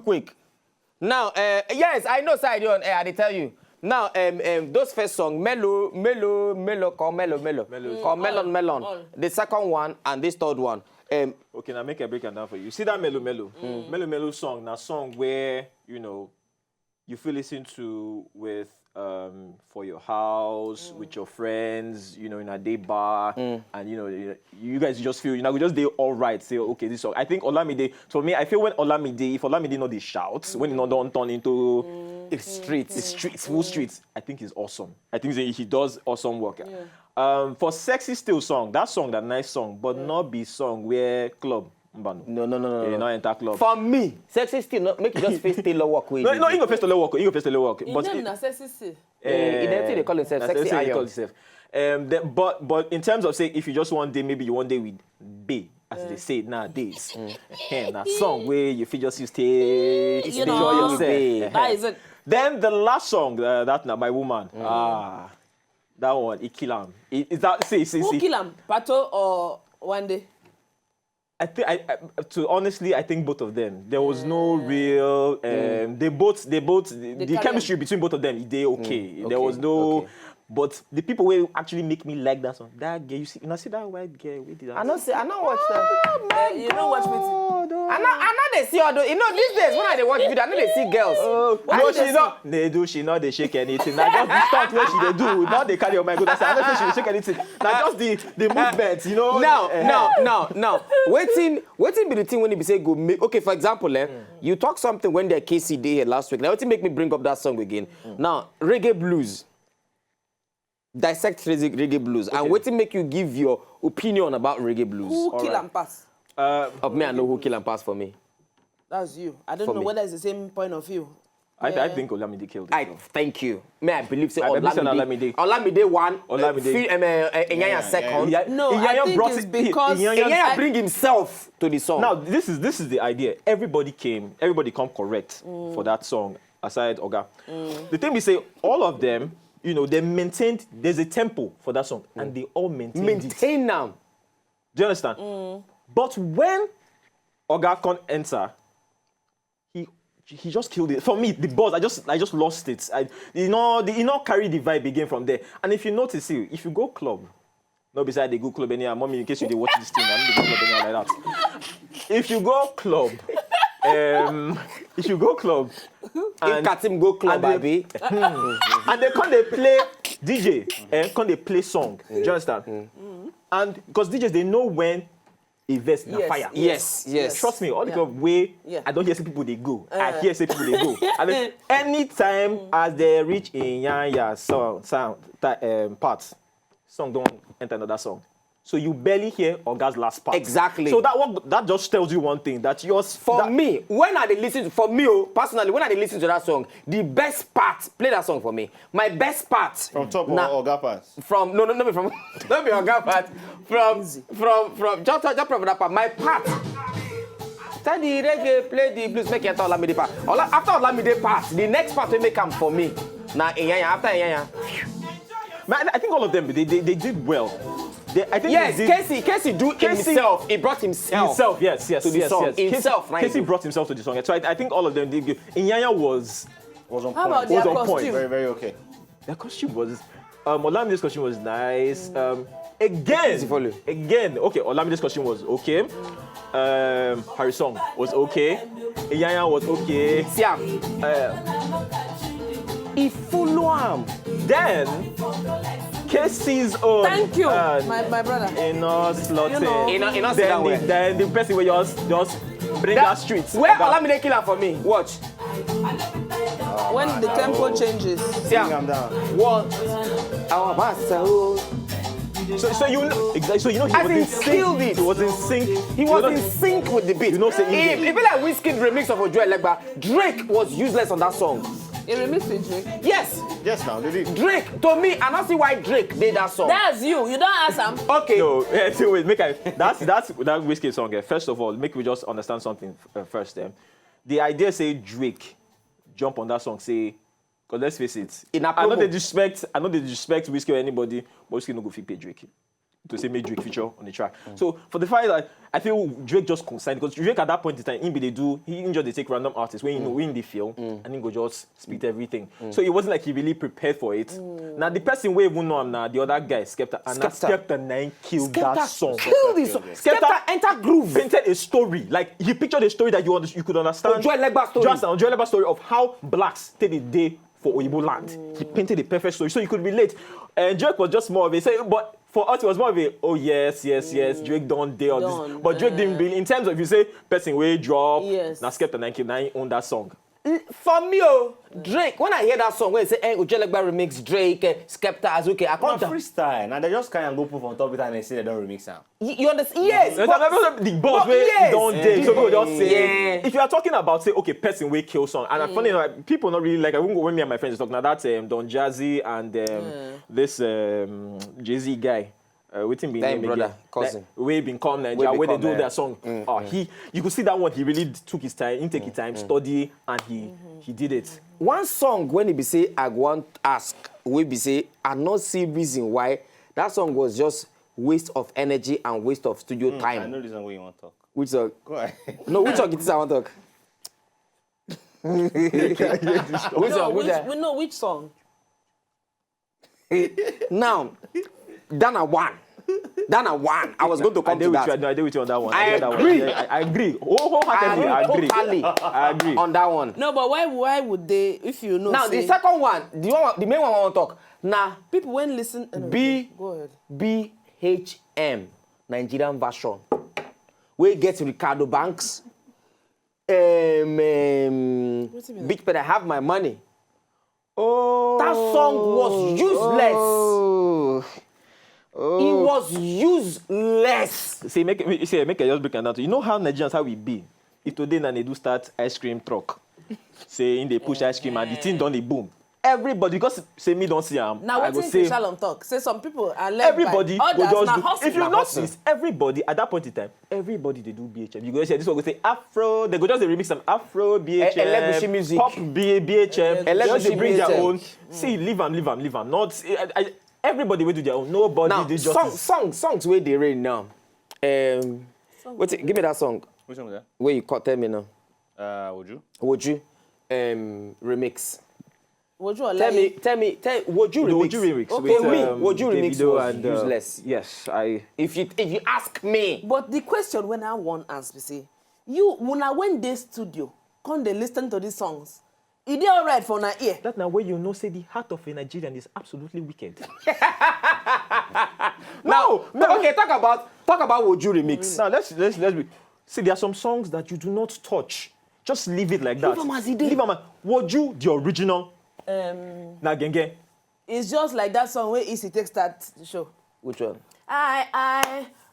Quick. Now, yes, I know side on air, I tell you. Now, those first song, Mellow, call Melon. The second one and this third one. Okay, now make a break and down for you. See that Mellow song, now song where, you know, you feel listen to with for your house, with your friends, you know, in a day bar, and you guys just feel, we just do all right, say, okay, this song. I think Olamide, for me, I feel when if Olamide know the shouts, when he don't turn into full streets, I think he's awesome. I think he does awesome work. Yeah. For Sexy Still song, that nice song, but not be song where club. No. Not enter club. For me, Sexy Still not make just face Taylor walk with. No, you go face Taylor walk. But it's Sexy Still. They call himself Sexy Iron. But in terms of say, if you just one day, maybe you one day with B, as they say nowadays. That song where you feel just stay enjoy yourself. That is it. Then the last song, that My Woman. That one, it kill him. Is that Who kill him? Pato or One Day? Honestly, I think both of them. There was no real. The chemistry between both of them, they okay. There was no. Okay. But the people will actually make me like that song. That girl, you see that white girl. We did that. I know watch that. Oh, you don't watch me. I know they see all those. These days when I watch video, I know they see girls. Nedu, she not they shake anything. Now just the stunt where she they do. Now they carry on my goodness. I don't think she they shake anything. Now just the movements, Now. Waiting be the thing when you be say go make. Okay, for example, you talk something when the KC Day here last week. Now waiting make me bring up that song again. Now reggae blues. Dissect reggae blues. And waiting make you give your opinion about reggae blues. Who kill and pass? Of me, I know who kill and pass for me. That's you. I don't know whether it's the same point of view. I think Olamide killed it. Thank you. I believe say Olamide one. Inyanya second. No, I think it's because Inyanya bring himself to the song. Now this is the idea. Everybody come correct for that song aside Oga. The thing we say, all of them, they maintained. There's a tempo for that song, and they all maintain now. Do you understand? But when Oga can't enter, he just killed it. For me, the buzz, I just lost it. He not carry the vibe again from there. And if you notice, if you go club, not beside the good club anymore, mommy, in case you dey watch this thing, I'm not go club anymore like that. If you go club, if Katim go club, baby, and they play DJ, they play song. Do you understand? And because DJs, they know when invest in fire. Yes. Trust me, all the kind of way I don't hear some people they go. I hear some people they go. And then anytime as they reach in Yanya parts, song don't enter another song. So you barely hear Oga's last part. Exactly. So that just tells you one thing, that yours... me, when I listen to that song, the best part, play that song for me. My best part... From top or Oga part? From Oga part. From just from that part. My part. Tell the reggae, play the blues, make it enter Olamide part. After Olamide part, the next part will make come for me. Now, after Inyanya. I think all of them, they did well. Casey do himself. He brought himself. To the song. Himself, Casey brought himself to the song. So I think all of them did good. Inyanya was on point. How about their costume? Very, very okay. Their costume was... Olamide's costume was nice. Again, okay, Olamide's costume was okay. Harry's song was okay. Inyanya was okay. Siam. He follow him. Then... Casey's own. Thank you, my brother. Then the person will just bring our streets. Where Olamide kill her for me? Watch. When the tempo changes. Yeah. What? So he was in sync. He was in sync. He was in sync with the beat. It be like Wizkid remix of Ojo Elegba. Drake was useless on that song. A remix with Drake? Yes. Yes, now, did he? Drake, to me, I don't see why Drake did that song. That's you. You don't ask him. Okay. No, so wait, that's that Wizkid song. First of all, make me just understand something first. The idea say Drake jump on that song, say, because let's face it, I know they disrespect Wizkid or anybody, but Wizkid no go fit pay Drake. to say make Drake feature on the track. So for the fact that I feel Drake just consigned, because Drake at that point in time, he just they take random artists when you know when they feel and he go just spit everything. So it wasn't like he really prepared for it. Now the person we even know him now, the other guy, Skepta, and Skepta 9 killed that song. Kill this song. Skepta enter groove. Painted a story, like he pictured a story that you could understand. Joy Legba story. Just a Joy Legba story of how blacks take the day for Oyibo land. He painted a perfect story, so you could relate. And Drake was just more of a but for us it was more of a yes, Drake don't dare all this. But Drake didn't really, in terms of if you say person way drop, now Skepta 9 own that song. For me, Drake, when I hear that song, when they say, Joy Legba remix Drake, Skepta, Azuke, I can't freestyle. Now they just kind of go put on top of it and they say they don't remix now. You understand? Yes. The boss way don't dare. So people just say, Yeah. if you are talking about, say, okay, person way kill song, and funny enough, people not really like, I won't go when me and my friends talk, now that's Don Jazzy and this Jay-Z guy. Waiting being name brother, again. cousin. We been called Nigeria, where they do their song. You could see that one, he really took his time, he take his time, study, and he did it. One song, when he be say, I want ask, we be say, I not see reason why that song was just waste of energy and waste of studio time. I know this is where you want to talk. Which song? Go ahead. No, which song it is I want to talk? Which song? We know which song. Now, Dana one. I was going to come to that. I did with you on that one. I agree. Wholeheartedly, I agree. On that one. No, but why would they, if you know? Now, the second one, the main one I want to talk. Now, people when listen. Go ahead. BHM, Nigerian version. We get Ricardo Banks. Big Pt.3, I have my money. Oh. That song was useless. It was useless. See, make it just break it down. You know how Nigerians, how we be. If today Nedu start ice cream truck, saying they push ice cream and the thing done the boom. Everybody, because say me don't see them. Now I what go is say Shalom talk? Say some people are led everybody by go others. just do. Hustle. If you notice, everybody at that point in time, everybody they do BHM. You go say this one go say Afro. They go just remix some Afro BHM, Elegushi music, pop BHM. Elegushi They bring their BHM. own. See, leave them. Not everybody will do their own. Nobody now, did just songs where they rain now. Wait, give me that song. Which one was that? Where you tell me now. Would you? Remix. Would you Tell me, would you remix? Would you remix? Okay, with, would you remix Davido was and, useless. Yes, If you ask me. But the question when I want answer, say, when I went this studio, can they listen to these songs? Is they all right for my ear? That now where you know say the heart of a Nigerian is absolutely wicked. No. Okay, talk about would you remix. Now let's be. See, there are some songs that you do not touch. Just leave it like that. Leave 'em as it is. Leave 'em. Would you the original? Na genge. It's just like that song where Easy takes that show. Which one?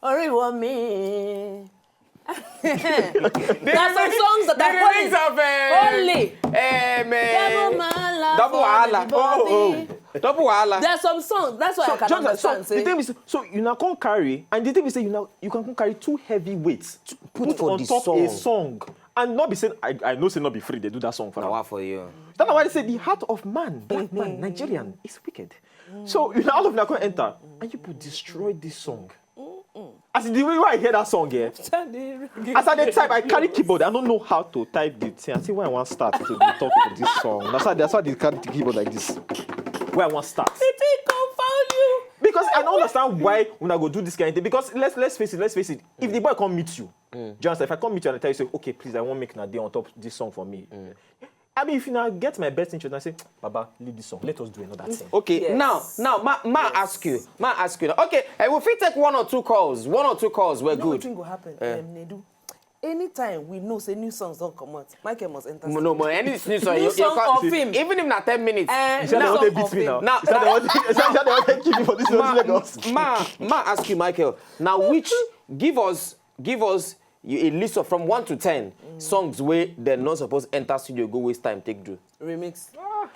Only want me. There are some songs that are holy. Double Wahala. Double Wahala. There are some songs. That's why I can understand. The thing is, so you now can't carry, and the thing is, you can carry two heavy weights Put for on the top song. a song, and not be saying I know say not be free. They do that song for Now now. what for you? That's why they say the heart of man, black man, Nigerian, is wicked. So all of them can enter, and you could destroy this song. As in the way I hear that song, yeah. As I dey type, I carry keyboard. I don't know how to type the thing. I see where I want to start to talk to this song. That's why they carry the keyboard like this. Where I want to start. It confound you. Because I don't understand why when I go do this kind of thing. Because let's face it. If the boy can't meet you, just if I come meet you and I tell you, say, okay, please, I won't make a day on top of this song for me. I mean, if you now get my best interest and say, Baba, leave this song. Let us do another thing. Okay, Yes. now, ma ask you. Okay, if we take one or two calls, we're You know good. what thing will happen? Nedu. Anytime we know say new songs don't come out, Michael must enter. No, but any new song, New song of him. even if not 10 minutes. You said they want to beat me now. Now, You said they want to kill me for this Lagos. ma ask you, Michael. Now, give us a list of from 1 to 10 songs where they're not supposed to enter studio, go waste time, take do. Remix.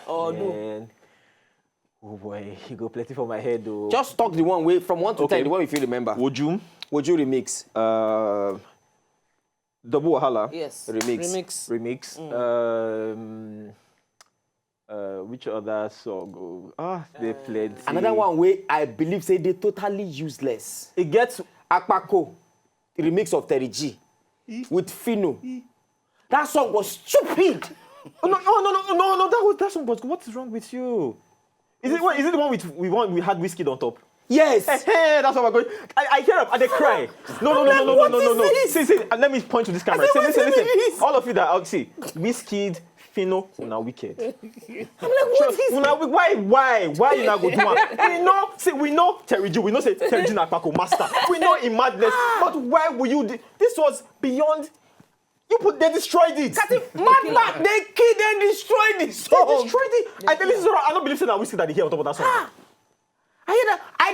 Or do. Man. Oh boy, he go plenty for my head though. Just talk the one way from 1 to Okay. 10, the one if you remember. Would you remix? Double Wahala. Yes. Remix. Remix. Which other song? They played. Another one where I believe say they totally useless. It gets Akpako, remix of 3G with Fino. That song was stupid. No. That song was. What is wrong with you? Is it the one we had whiskey on top? Yes. That's what we're going. I hear them and they cry. No. See, and let me point to this camera. Listen. All of you that out, see, Wizkid, Fino, una wicked. I'm like, what is Why you not go do it? We know Terry G. We know say Terry G na Akpako master. We know in madness. But why will you? This was beyond. They destroyed it. Mad, they killed and destroyed it. They destroyed it. I don't believe that Wizkid that they hear on top of that song. I hear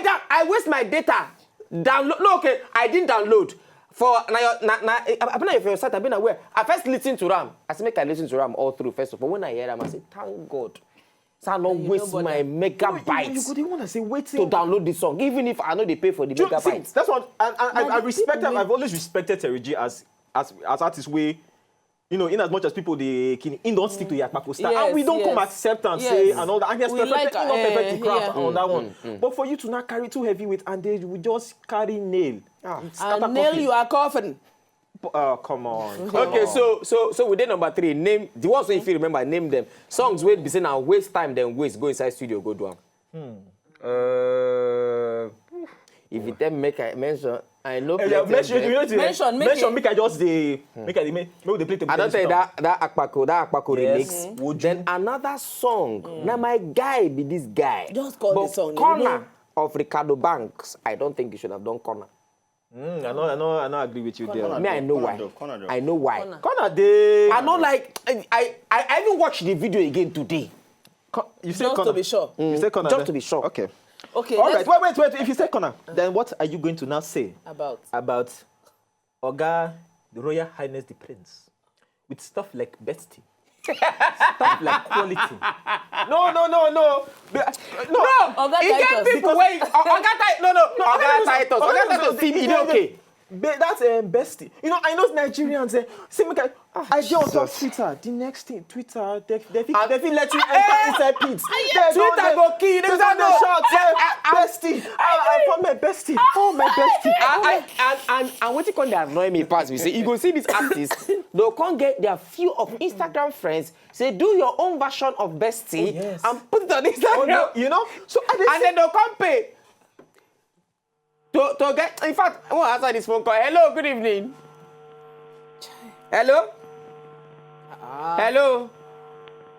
that. I waste my data. Download. No, okay. I didn't download. For if you're sat, I've been aware. I first listened to Ram. I said, make I listen to Ram all through first of all. When I hear Ram, I said, thank God. So I don't waste my megabytes You want to say waiting to download this song, even if I know they pay for the megabytes. That's what I respect. I've always respected Terry G as artist way. You know, in as much as people they don't stick to the Akpako style, and we don't come accept and say and all that. And he has perfected the craft on that one. But for you to not carry too heavy weight and they will just carry nail. And nail you are coughing. Come on. Okay, so we did number 3. Name the ones if you remember, name them. Songs where be saying now waste time, then waste. Go inside studio, go do them. If you then make a mention. I know. Mention. Make I just the make I they play. I don't say that Akpako remix. Then another song. Now my guy be this guy. Just call the song. Corner of Ricardo Banks. I don't think you should have done corner. I know. Agree with you there. I know why. I know why. Corner day. I know. Like I even watched the video again today. You say just corner. to be sure. You say corner. Just to be sure. Okay. Okay. All right. Wait. If you say corner, then what are you going to now say about Oga, the Royal Highness the Prince, with stuff like bestie, stuff like quality? No. Oga Titus. People wait. Oga Titus. See, okay. That's bestie. You know, I know Nigerians. See, I get on top Twitter. The next thing, Twitter, they feel let you enter inside pits. Twitter go key. They don't know. Bestie. I found my bestie. Oh, my bestie. And what you call they annoy me pass? We say you go see these artists. They'll come get their few of Instagram friends. Say do your own version of bestie and put it on Instagram. You know. So and then they'll come pay. To get, in fact, I want to answer this phone call. Hello, good evening. Hello? Hello?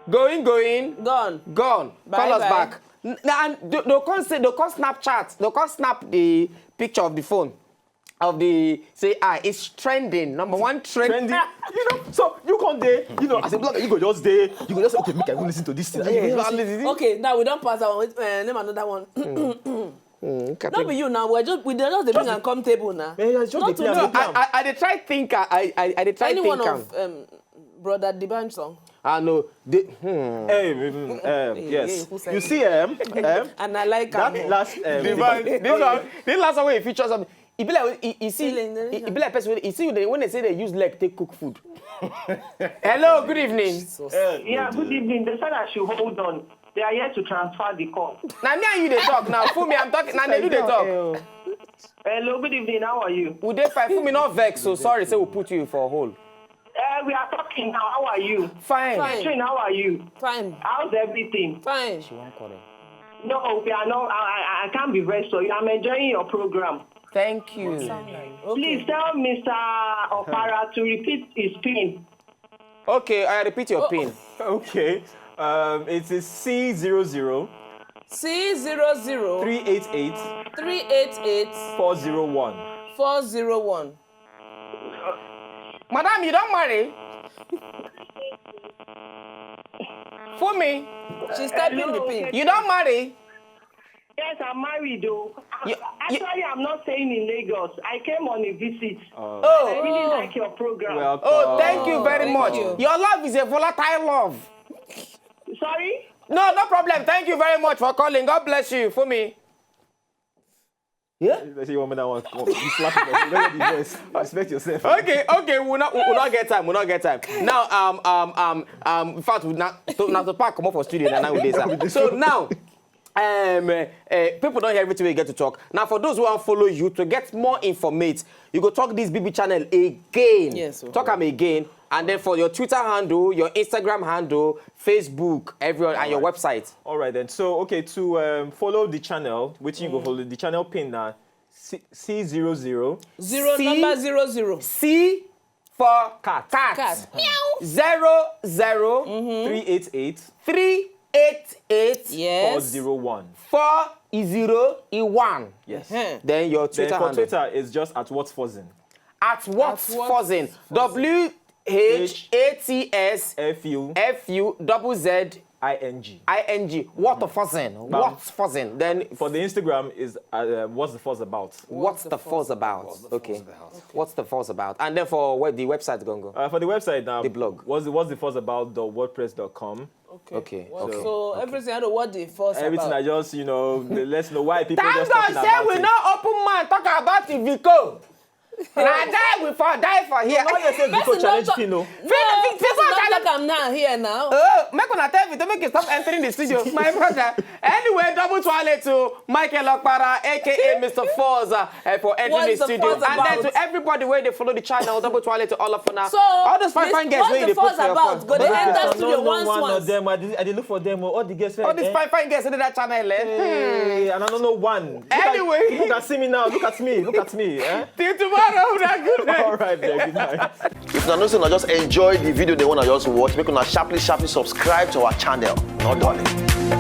Going? Gone. Call us back. And they'll come Snapchat. They'll come snap the picture of the phone. It's trending. Number 1 trending. You know, so you come there, you know, as a blogger, you go just there, you go just say, okay, make I go listen to this thing. Okay, now we don't pass that one. Name another one. Not be you now. We just the bring and come table now. Not to know. I did try think. I did try think. Any one of Brother Dibanj song. I know. Yes. You see, and I like that last. This last one where he features something. It be like it be like person. You see when they say they use leg take cook food. Hello, good evening. Yeah, good evening. They said I should hold on. They are here to transfer the call. Now me and you they talk. Now Fumi, I'm talking. Now they do they talk. Hello, good evening. How are you? We dey fine. Fumi not vex. So sorry. Say we'll put you for a hold. We are talking now. How are you? Fine. Train, how are you? Fine. How's everything? Fine. She won't call him. No, we are not. I can't be very sorry. I'm enjoying your program. Thank you. Please tell Mr. Opara to repeat his pin. Okay, I repeat your pin. Okay. It is C00 C00 388 401 401. Madam, you don't marry? For me? She's typing the pin. You don't marry? Yes, I'm married though. Actually, I'm not staying in Lagos. I came on a visit. I really like your program. Oh, thank you very much. Your love is a volatile love. Sorry? No problem. Thank you very much for calling. God bless you. For me. Yeah? Let's say you want me that one. Come on, you slap it. You don't get the voice. Respect yourself. Okay, we'll not get time. Now, in fact, we not to pack come up for studio and now with this. So now, people don't hear everything we get to talk. Now, for those who want to follow you to get more information, you go talk this BB channel again. Yes. Talk them again. And then for your Twitter handle, your Instagram handle, Facebook, everyone, and your website. All right then. So to follow the channel, which you go follow the channel pin now. C00 0 number 00. C for cat. Meow. 00 388 388 Yes. 401. 401. Yes. Then your Twitter Then for handle. Twitter is just at what's fuzzing. At what's fuzzing? WHATS FUZZING. What the fuzzing? What's fuzzing? Then For the Instagram is what's the fuzz about. what's the fuzz about? Okay. What's the fuzz about? And then for where the website gonna go? For the website now, The blog. what's the fuzz about .wordpress.com. Okay. So everything I know what the first Everything about. I just let's know why people Thank just God talking say about we it. not open mind talk about the Vico. Now die we for die for here. Now you say Vico challenge Pino. Like I'm now here now. Make una tell Vito make you stop entering the studio, my brother. Anyway, double toilet to Michael Opara, aka Mr. Forza, for entering What's the the studio. fuss And then about? to everybody where they follow the channel, double toilet to all of you now. So all those fine girls what's where the they put fuss for your about? phone. Go they enter No, studio no, once. one of them. I did look for them. All the guests. All these fine girls in that channel. Hey, and I don't know one. Anyway. People can see me now. Look at me. Eh? Till tomorrow, good night. All right, then. Good night. If you not just enjoy the video they want to just watch, make una sharply subscribe to our channel. Not darling.